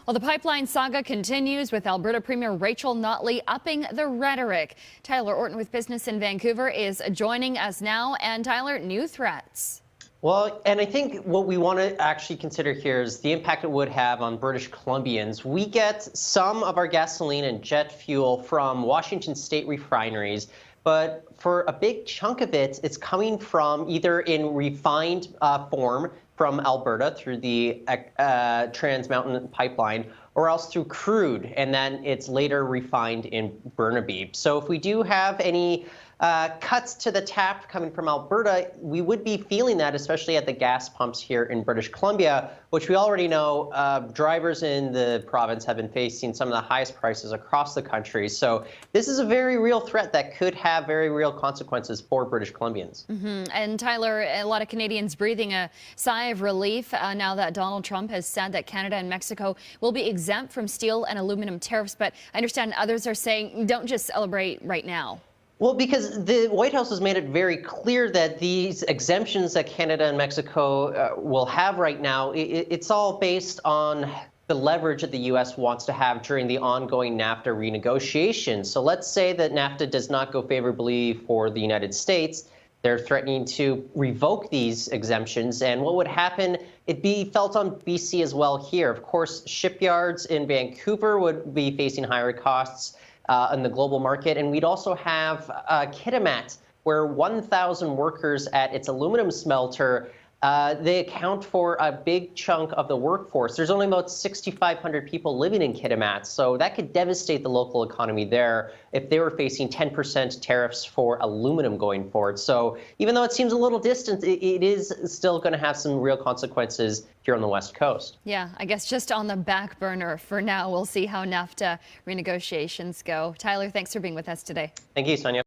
Well, the pipeline saga continues with Alberta Premier Rachel Notley upping the rhetoric. Tyler Orton with Business in Vancouver is joining us now. And Tyler, new threats. Well, and I think what we want to actually consider here is the impact it would have on British Columbians. We get some of our gasoline and jet fuel from Washington state refineries, but for a big chunk of it, it's coming from either in refined form from Alberta through the Trans Mountain pipeline, or else through crude, and then it's later refined in Burnaby. So if we do have any cuts to the tap coming from Alberta, we would be feeling that, especially at the gas pumps here in British Columbia, which we already know drivers in the province have been facing some of the highest prices across the country. So this is a very real threat that could have very real consequences for British Columbians. And Tyler, a lot of Canadians breathing a sigh of relief now that Donald Trump has said that Canada and Mexico will be exempt from steel and aluminum tariffs. But I understand others are saying don't just celebrate right now. Well, because the White House has made it very clear that these exemptions that Canada and Mexico will have right now, it's all based on the leverage that the U.S. wants to have during the ongoing NAFTA renegotiations. So let's say that NAFTA does not go favorably for the United States. They're threatening to revoke these exemptions. And what would happen, it'd be felt on BC as well here. Of course, shipyards in Vancouver would be facing higher costs in the global market. And we'd also have Kitimat, where 1,000 workers at its aluminum smelter, they account for a big chunk of the workforce. There's only about 6,500 people living in Kitimat, so that could devastate the local economy there if they were facing 10% tariffs for aluminum going forward. So even though it seems a little distant, it is still going to have some real consequences here on the West Coast. Yeah, I guess just on the back burner for now. We'll see how NAFTA renegotiations go. Tyler, thanks for being with us today. Thank you, Sonia.